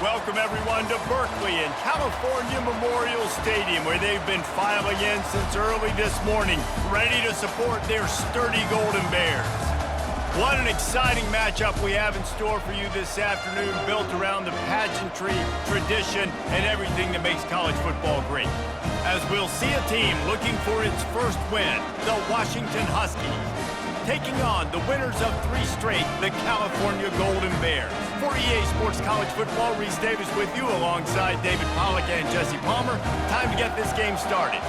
Welcome everyone to Berkeley and California Memorial Stadium, where they've been filing in since early this morning, ready to support their sturdy Golden Bears. What an exciting matchup we have in store for you this afternoon, built around the pageantry, tradition, and everything that makes college football great. As we'll see a team looking for its first win, the Washington Huskies, taking on the winners of 3 straight, the California Golden Bears. For EA Sports College Football, Reese Davis with you alongside David Pollack and Jesse Palmer. Time to get this game started.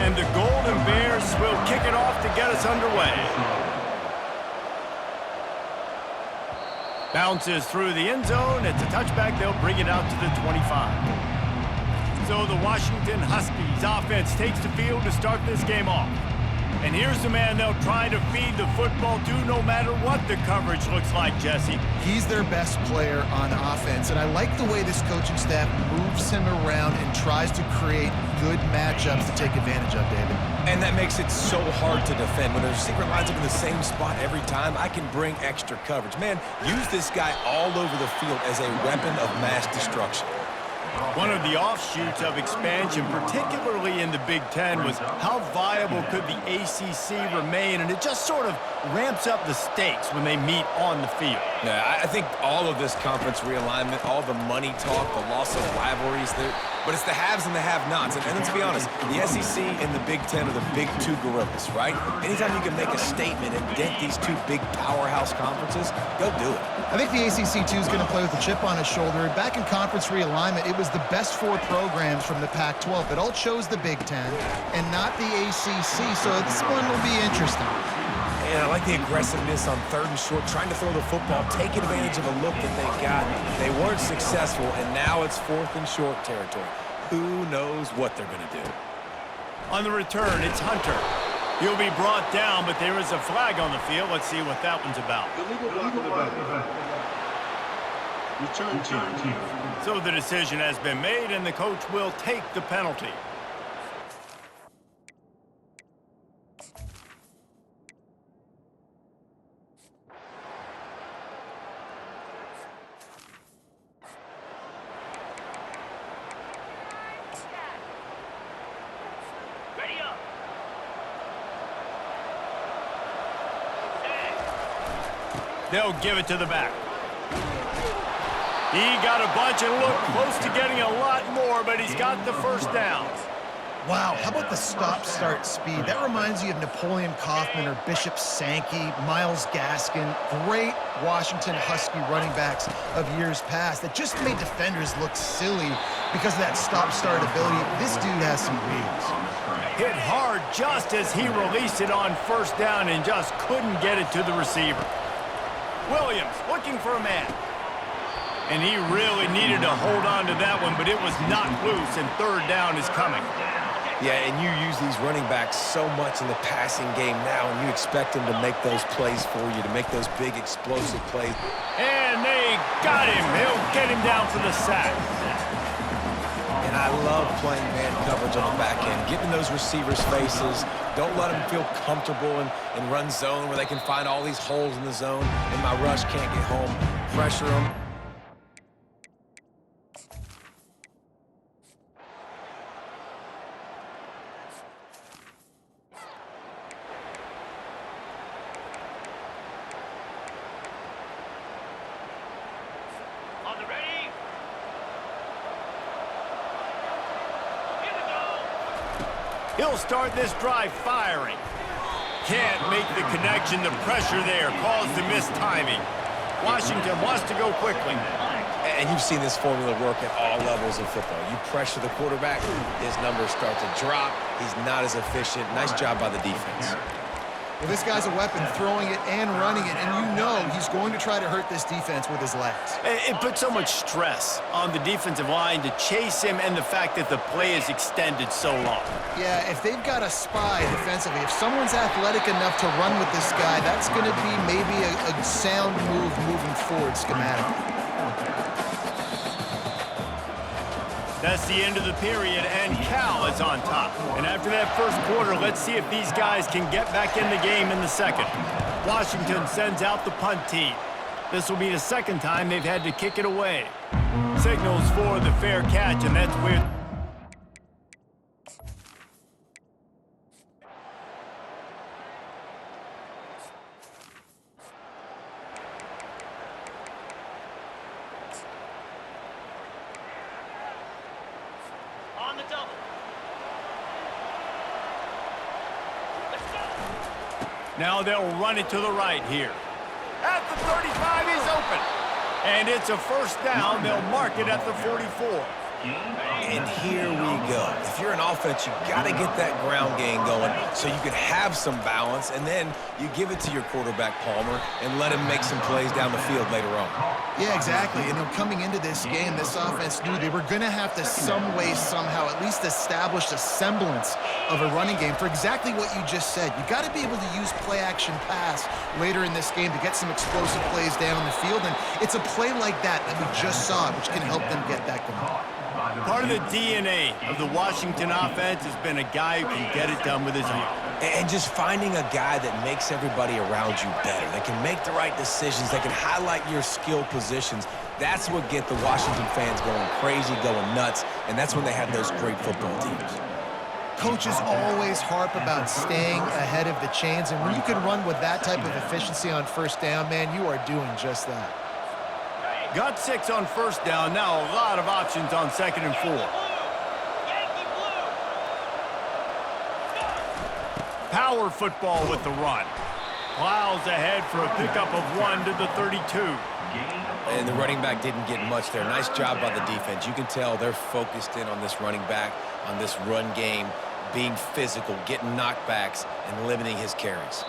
And the Golden Bears will kick it off to get us underway. Bounces through the end zone. It's a touchback. They'll bring it out to the 25. So the Washington Huskies offense takes the field to start this game off. And here's the man they'll try to feed the football to no matter what the coverage looks like, Jesse. He's their best player on offense, and I like the way this coaching staff moves him around and tries to create good matchups to take advantage of, David. And that makes it so hard to defend. When the receiver lines up in the same spot every time, I can bring extra coverage. Man, use this guy all over the field as a weapon of mass destruction. One of the offshoots of expansion, particularly in the Big Ten, was how viable could the ACC remain, and it just sort of ramps up the stakes when they meet on the field. Yeah, I think all of this conference realignment, all the money talk, the loss of rivalries, but it's the haves and the have-nots. And let's be honest, the SEC and the Big Ten are the big 2 gorillas, right? Anytime you can make a statement and dent these 2 big powerhouse conferences, go do it. I think the ACC, too, is going to play with a chip on his shoulder. Back in conference realignment, it was the best 4 programs from the Pac-12 that all chose the Big Ten and not the ACC, so this one will be interesting. And I like the aggressiveness on 3rd and short, trying to throw the football, take advantage of a look that they got. They weren't successful, and now it's 4th and short territory. Who knows what they're going to do? On the return, it's Hunter. He'll be brought down, but there is a flag on the field. Let's see what that one's about. Illegal block of the back. Return team. So the decision has been made, and the coach will take the penalty. They'll give it to the back. He got a bunch and looked close to getting a lot more, but he's got the first down. Wow, how about the stop-start speed? That reminds you of Napoleon Kaufman or Bishop Sankey, Myles Gaskin, great Washington Husky running backs of years past that just made defenders look silly because of that stop-start ability. This dude has some reads. Hit hard just as he released it on first down and just couldn't get it to the receiver. Williams looking for a man. And he really needed to hold on to that one, but it was knocked loose, and 3rd down is coming. Yeah, and you use these running backs so much in the passing game now, and you expect them to make those plays for you, to make those big explosive plays. And they got him. He'll get him down for the sack. And I love playing man coverage on the back end, getting those receivers' faces. Don't let them feel comfortable in run zone where they can find all these holes in the zone, and my rush can't get home. Pressure them. He'll start this drive firing. Can't make the connection. The pressure there caused the missed timing. Washington wants to go quickly. And you've seen this formula work at all levels of football. You pressure the quarterback, his numbers start to drop. He's not as efficient. Nice job by the defense. Well, this guy's a weapon, throwing it and running it, and you know he's going to try to hurt this defense with his legs. It puts so much stress on the defensive line to chase him, and the fact that the play is extended so long. Yeah, if they've got a spy defensively, if someone's athletic enough to run with this guy, that's going to be maybe a sound move moving forward schematically. That's the end of the period, and Cal is on top. And after that first quarter, let's see if these guys can get back in the game in the second. Washington sends out the punt team. This will be the second time they've had to kick it away. Signals for the fair catch, and that's where... On the double. Now they'll run it to the right here. At the 35, he's open. And it's a first down. They'll mark it at the 44. And here we go. If you're an offense, you got to get that ground game going so you can have some balance, and then you give it to your quarterback, Palmer, and let him make some plays down the field later on. Yeah, exactly. And coming into this game, this offense knew they were going to have to some way, somehow, at least establish a semblance of a running game for exactly what you just said. You got to be able to use play-action pass later in this game to get some explosive plays down the field, and it's a play like that that we just saw, which can help them get that going. Part of the DNA of the Washington offense has been a guy who can get it done with his arm. And just finding a guy that makes everybody around you better, that can make the right decisions, that can highlight your skill positions. That's what get the Washington fans going crazy, going nuts, and that's when they have those great football teams. Coaches always harp about staying ahead of the chains, and when you can run with that type of efficiency on first down, man, you are doing just that. Got 6 on first down. Now a lot of options on second and 4. Power football with the run. Plows ahead for a pickup of 1 to the 32. And the running back didn't get much there. Nice job by the defense. You can tell they're focused in on this running back, on this run game, being physical, getting knockbacks, and limiting his carries.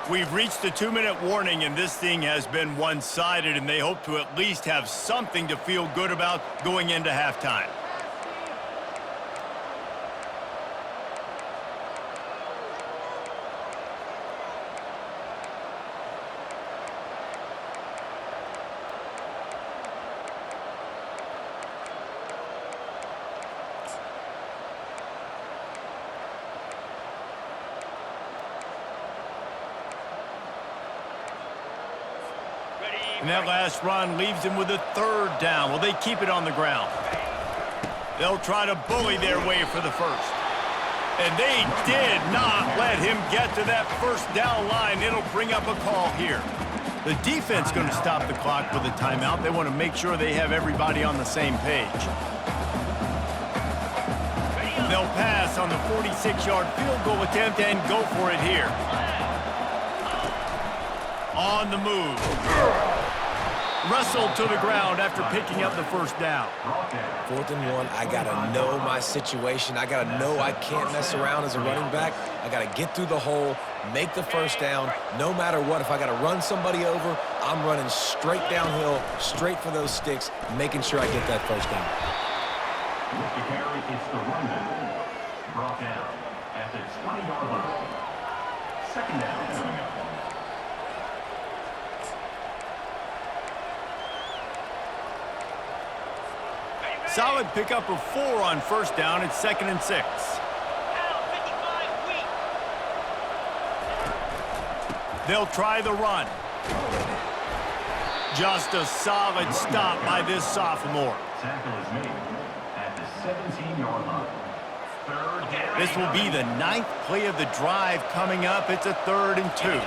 We've reached the 2-minute warning, and this thing has been one-sided, and they hope to at least have something to feel good about going into halftime. And that last run leaves him with a 3rd down. Well, they keep it on the ground. They'll try to bully their way for the first. And they did not let him get to that first down line. It'll bring up a call here. The defense going to stop the clock with a timeout. They want to make sure they have everybody on the same page. They'll pass on the 46-yard field goal attempt and go for it here. On the move. Wrestled to the ground after picking up the first down. 4th and 1, I got to know my situation. I got to know I can't mess around as a running back. I got to get through the hole, make the first down, no matter what. If I got to run somebody over, I'm running straight downhill, straight for those sticks, making sure I get that first down. With the carry, it's the running. Brought down at the 20-yard line. 2nd down coming up. Solid pickup of 4 on first down. It's 2nd and 6. They'll try the run. Just a solid stop by this sophomore. Tackle is made at the 17-yard line. 3rd down. This will be the 9th play of the drive coming up. It's a 3rd and 2.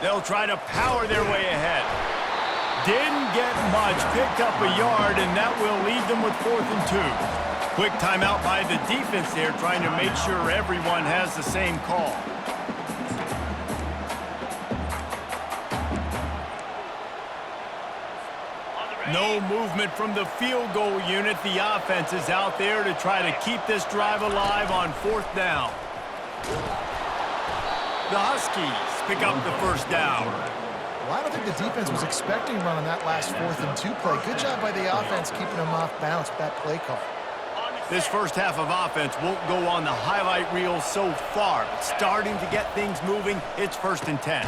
They'll try to power their way ahead. Didn't get much, picked up a yard, and that will leave them with 4th and 2. Quick timeout by the defense there, trying to make sure everyone has the same call. No movement from the field goal unit. The offense is out there to try to keep this drive alive on 4th down. The Huskies pick up the first down. Well, I don't think the defense was expecting a run on that last 4th and 2 play. Good job by the offense keeping them off balance with that play call. This first half of offense won't go on the highlight reel so far, but starting to get things moving, it's 1st and 10.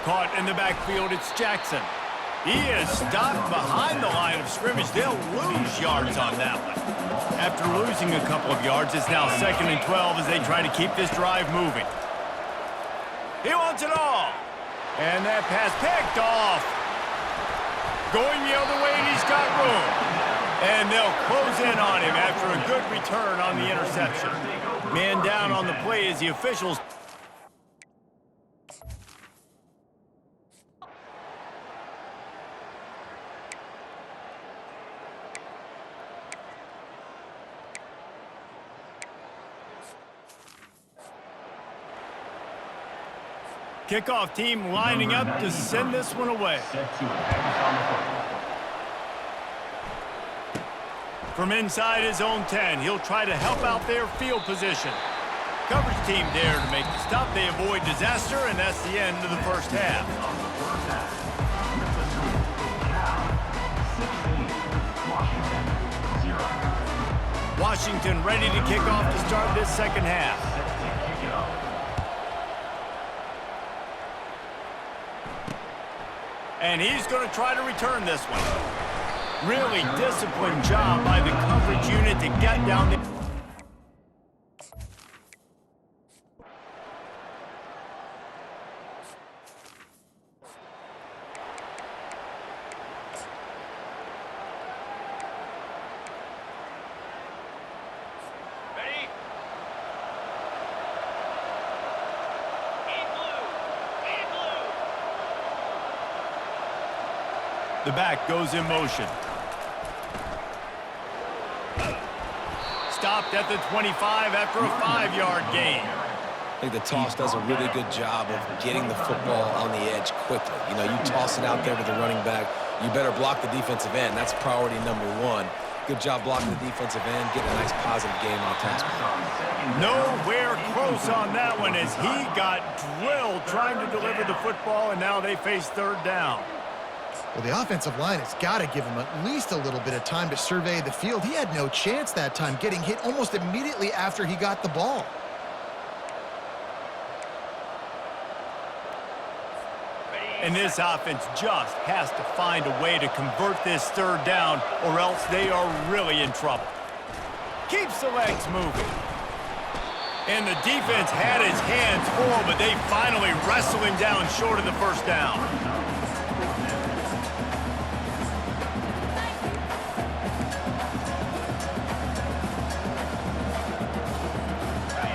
Caught in the backfield, it's Jackson. He is stopped behind the line of scrimmage. They'll lose yards on that one. After losing a couple of yards, it's now 2nd and 12 as they try to keep this drive moving. He wants it all. And that pass picked off. Going the other way, and he's got room. And they'll close in on him after a good return on the interception. Man down on the play as the officials... Kickoff team lining up to send this one away. From inside his own 10, he'll try to help out their field position. Coverage team there to make the stop. They avoid disaster, and that's the end of the first half. Washington ready to kick off to start this second half. And he's going to try to return this one. Really disciplined job by the coverage unit to get down the... Ready? In blue. In blue. The back goes in motion. Stopped at the 25 after a 5-yard gain. I think the toss does a really good job of getting the football on the edge quickly. You know, you toss it out there to the running back, you better block the defensive end. That's priority number one. Good job blocking the defensive end, getting a nice positive game on task. Nowhere close on that one as he got drilled trying to deliver the football, and now they face 3rd down. Well, the offensive line has got to give him at least a little bit of time to survey the field. He had no chance that time, getting hit almost immediately after he got the ball. And this offense just has to find a way to convert this 3rd down, or else they are really in trouble. Keeps the legs moving. And the defense had his hands full, but they finally wrestle him down short of the 1st down.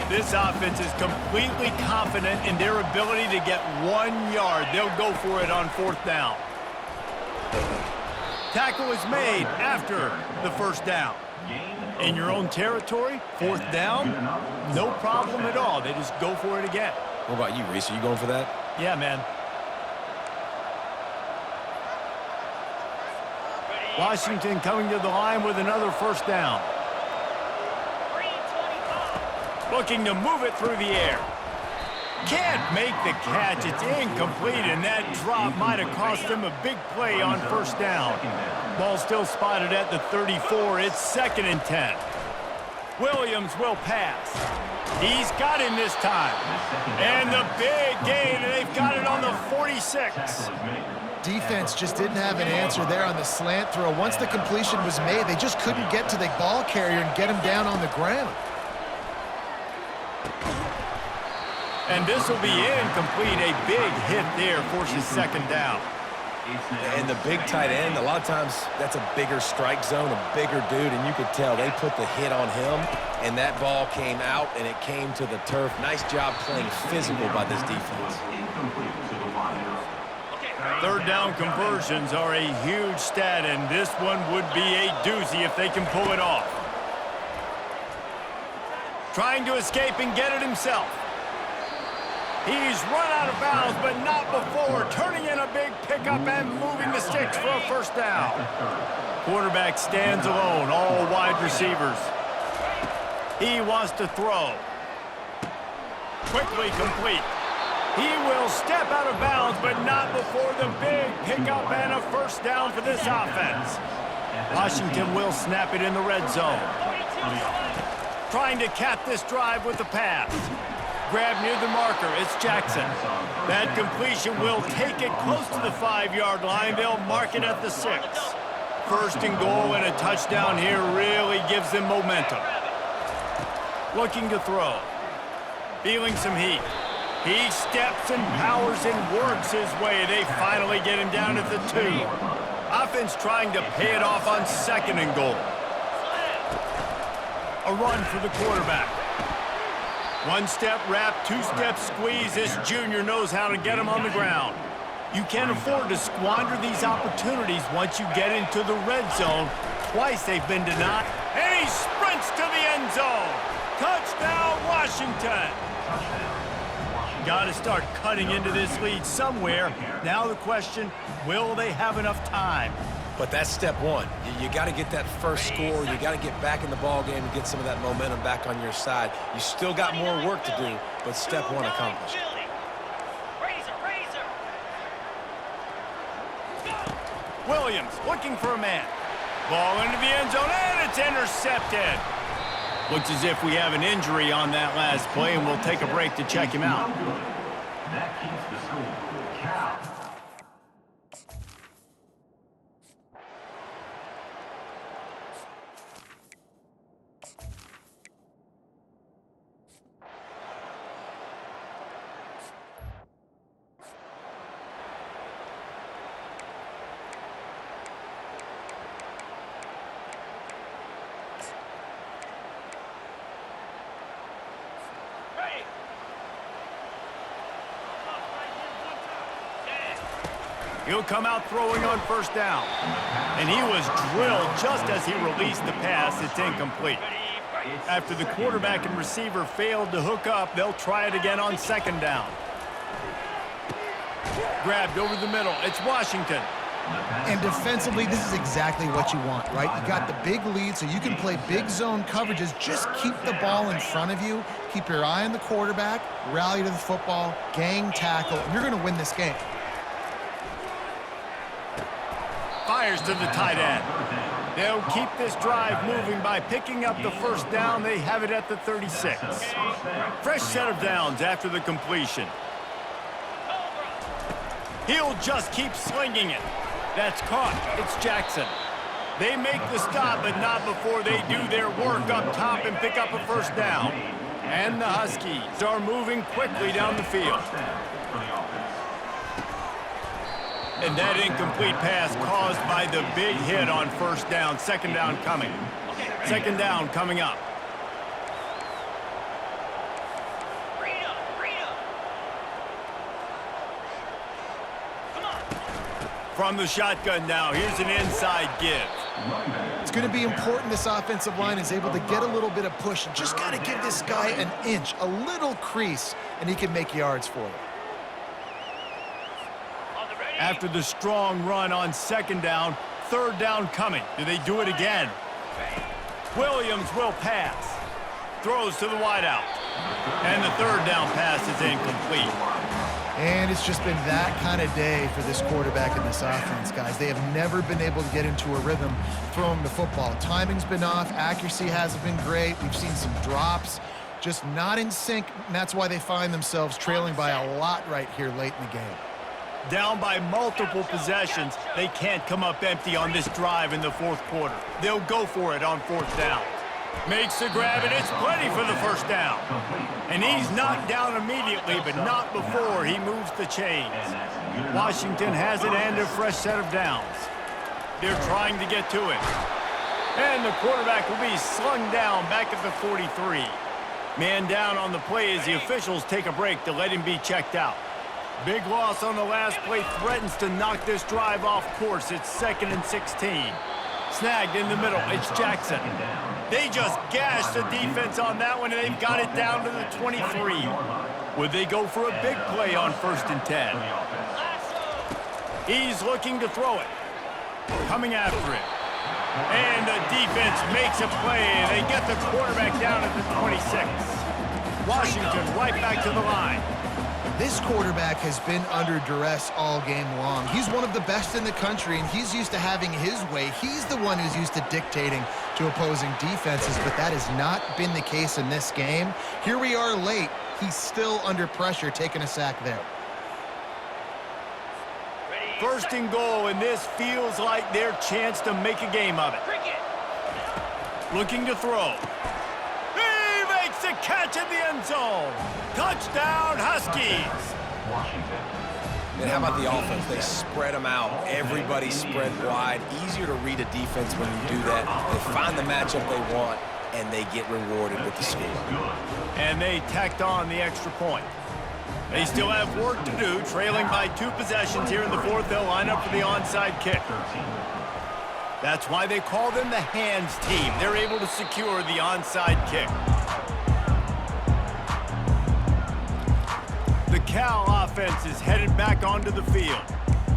This offense is completely confident in their ability to get 1 yard. They'll go for it on 4th down. Tackle is made after the 1st down. In your own territory, 4th down, no problem at all. They just go for it again. What about you, Reese? Are you going for that? Yeah, man. Washington coming to the line with another 1st down. Looking to move it through the air. Can't make the catch. It's incomplete, and that drop might have cost them a big play on 1st down. Ball still spotted at the 34. It's 2nd and 10. Williams will pass. He's got him this time. And the big gain, and they've got it on the 46. Defense just didn't have an answer there on the slant throw. Once the completion was made, they just couldn't get to the ball carrier and get him down on the ground. And this will be incomplete. A big hit there forces 2nd down. And the big tight end, a lot of times that's a bigger strike zone, a bigger dude, and you could tell they put the hit on him, and that ball came out, and it came to the turf. Nice job playing physical by this defense. 3rd down conversions are a huge stat, and this one would be a doozy if they can pull it off. Trying to escape and get it himself. He's run out of bounds, but not before turning in a big pickup and moving the sticks for a 1st down. Quarterback stands alone, all wide receivers. He wants to throw. Quickly complete. He will step out of bounds, but not before the big pickup and a 1st down for this offense. Washington will snap it in the red zone. Trying to cap this drive with the pass. Grab near the marker. It's Jackson. That completion will take it close to the 5-yard line. They'll mark it at the 6. First and goal and a touchdown here really gives them momentum. Looking to throw. Feeling some heat. He steps and powers and works his way. They finally get him down at the 2. Offense trying to pay it off on 2nd and goal. A run for the quarterback. 1-step wrap, 2-step squeeze. This junior knows how to get him on the ground. You can't afford to squander these opportunities once you get into the red zone. Twice they've been denied. And he sprints to the end zone. Touchdown, Washington. Got to start cutting into this lead somewhere. Now the question, will they have enough time? But that's step one. You got to get that first score. You got to get back in the ball game and get some of that momentum back on your side. You still got more work to do, but step one accomplished. Williams looking for a man. Ball into the end zone, and it's intercepted. Looks as if we have an injury on that last play, and we'll take a break to check him out. That keeps the score. Cal. He'll come out throwing on first down. And he was drilled just as he released the pass. It's incomplete. After the quarterback and receiver failed to hook up, they'll try it again on 2nd down. Grabbed over the middle. It's Washington. And defensively, this is exactly what you want, right? You got the big lead, so you can play big zone coverages. Just keep the ball in front of you. Keep your eye on the quarterback. Rally to the football. Gang tackle. And you're going to win this game. Fires to the tight end. They'll keep this drive moving by picking up the first down. They have it at the 36. Fresh set of downs after the completion. He'll just keep slinging it. That's caught. It's Jackson. They make the stop, but not before they do their work up top and pick up a first down. And the Huskies are moving quickly down the field. And that incomplete pass caused by the big hit on first down. 2nd down coming. 2nd down coming up. From the shotgun now, here's an inside give. It's going to be important this offensive line is able to get a little bit of push. Just got to give this guy an inch, a little crease, and he can make yards for you. After the strong run on 2nd down, 3rd down coming. Do they do it again? Williams will pass. Throws to the wideout. And the 3rd down pass is incomplete. And it's just been that kind of day for this quarterback and this offense, guys. They have never been able to get into a rhythm throwing the football. Timing's been off. Accuracy hasn't been great. We've seen some drops. Just not in sync, and that's why they find themselves trailing by a lot right here late in the game. Down by multiple possessions, they can't come up empty on this drive in the 4th quarter. They'll go for it on 4th down. Makes the grab, and it's plenty for the first down. And he's knocked down immediately, but not before he moves the chains. Washington has it and a fresh set of downs. They're trying to get to it. And the quarterback will be slung down back at the 43. Man down on the play as the officials take a break to let him be checked out. Big loss on the last play threatens to knock this drive off course. It's 2nd and 16. Snagged in the middle. It's Jackson. They just gashed the defense on that one, and they've got it down to the 23. Would they go for a big play on 1st and 10? He's looking to throw it. Coming after it. And the defense makes a play, and they get the quarterback down at the 26. Washington right back to the line. This quarterback has been under duress all game long. He's one of the best in the country, and he's used to having his way. He's the one who's used to dictating to opposing defenses, but that has not been the case in this game. Here we are late. He's still under pressure, taking a sack there. First and goal, and this feels like their chance to make a game of it. Looking to throw. He makes the catch in the end zone. Touchdown, Huskies. Washington. And how about the offense? They spread them out. Everybody spread wide. Easier to read a defense when you do that. They find the matchup they want, and they get rewarded with the score. And they tacked on the extra point. They still have work to do, trailing by 2 possessions here in the fourth. They'll line up for the onside kick. That's why they call them the hands team. They're able to secure the onside kick. The Cal offense is headed back onto the field.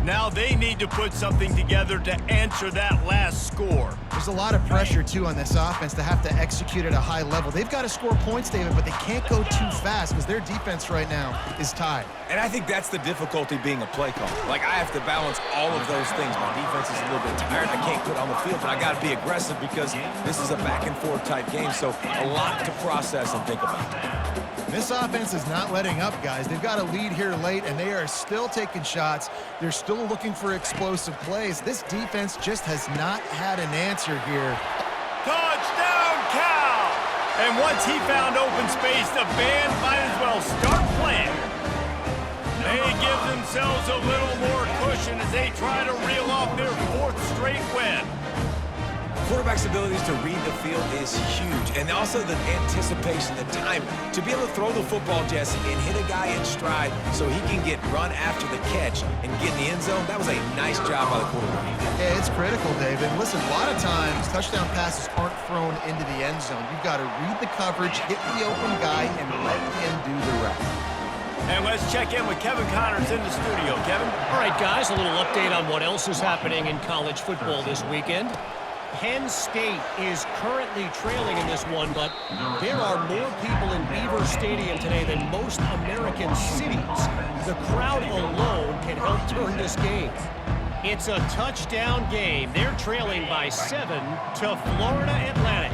Now they need to put something together to answer that last score. There's a lot of pressure, too, on this offense to have to execute at a high level. They've got to score points, David, but they can't go too fast because their defense right now is tied. And I think that's the difficulty being a play caller. Like, I have to balance all of those things. My defense is a little bit tired. I can't put on the field, but I got to be aggressive because this is a back-and-forth type game, so a lot to process and think about. This offense is not letting up, guys. They've got a lead here late, and they are still taking shots. They're still looking for explosive plays. This defense just has not had an answer here. Touchdown, Cal! And once he found open space, the band might as well start playing. They give themselves a little more cushion as they try to reel off their 4th straight win. Quarterback's abilities to read the field is huge, and also the anticipation, the time to be able to throw the football, Jesse, and hit a guy in stride so he can get run after the catch and get in the end zone. That was a nice job by the quarterback. Yeah, it's critical, David. Listen, a lot of times touchdown passes aren't thrown into the end zone. You've got to read the coverage, hit the open guy, and let him do the rest. And let's check in with Kevin Connors in the studio. Kevin? All right, guys, a little update on what else is happening in college football this weekend. Penn State is currently trailing in this one, but there are more people in Beaver Stadium today than most American cities. The crowd alone can help turn this game. It's a touchdown game. They're trailing by 7 to Florida Atlantic.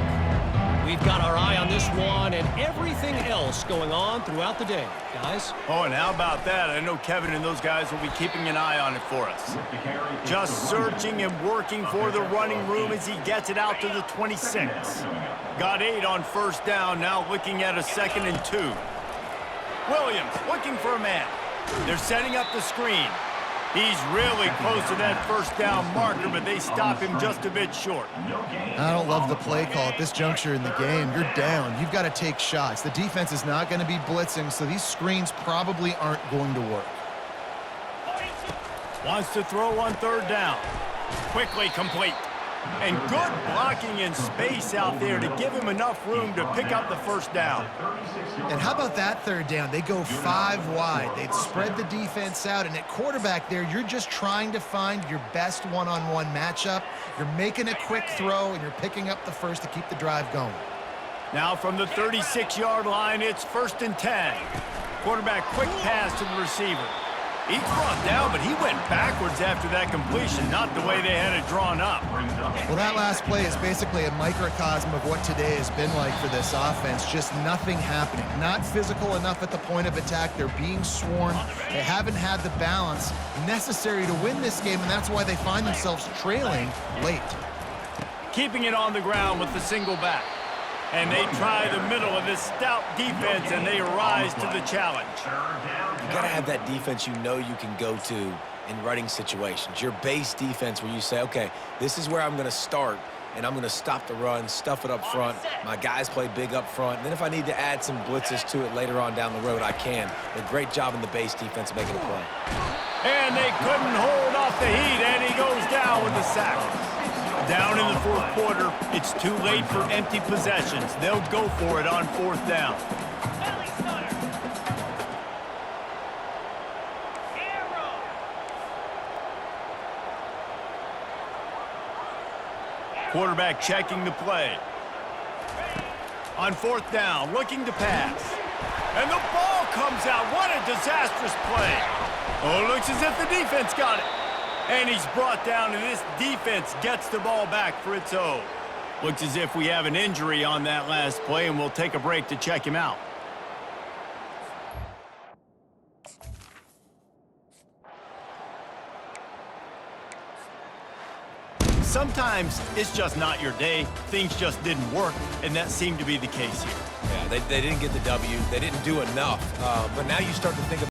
We've got our eye on this one and everything else going on throughout the day, guys. Oh, and how about that? I know Kevin and those guys will be keeping an eye on it for us. Just searching and working for the running room as he gets it out to the 26. Got 8 on first down, now looking at a 2nd and 2. Williams looking for a man. They're setting up the screen. He's really close to that first down marker, but they stop him just a bit short. I don't love the play call at this juncture in the game. You're down. You've got to take shots. The defense is not going to be blitzing, so these screens probably aren't going to work. Wants to throw on 3rd down. Quickly complete. And good blocking in space out there to give him enough room to pick up the first down. And how about that 3rd down? They go 5 wide. They'd spread the defense out, and at quarterback there, you're just trying to find your best one-on-one matchup. You're making a quick throw, and you're picking up the first to keep the drive going. Now from the 36-yard line, it's 1st and 10. Quarterback quick pass to the receiver. He's brought down, but he went backwards after that completion, not the way they had it drawn up. Well, that last play is basically a microcosm of what today has been like for this offense. Just nothing happening. Not physical enough at the point of attack. They're being swarmed. They haven't had the balance necessary to win this game, and that's why they find themselves trailing late. Keeping it on the ground with the single back. And they try the middle of this stout defense, and they rise to the challenge. You got to have that defense you know you can go to in running situations. Your base defense where you say, okay, this is where I'm going to start, and I'm going to stop the run, stuff it up front. My guys play big up front. And then if I need to add some blitzes to it later on down the road, I can. A great job in the base defense making a play. And they couldn't hold off the heat, and he goes down with the sack. Down in the 4th quarter, it's too late for empty possessions. They'll go for it on 4th down. Quarterback checking the play. On 4th down, looking to pass. And the ball comes out. What a disastrous play. Oh, looks as if the defense got it. And he's brought down, and this defense gets the ball back for its own. Looks as if we have an injury on that last play, and we'll take a break to check him out. Sometimes it's just not your day. Things just didn't work, and that seemed to be the case here. Yeah, they didn't get the W. They didn't do enough. But now you start to think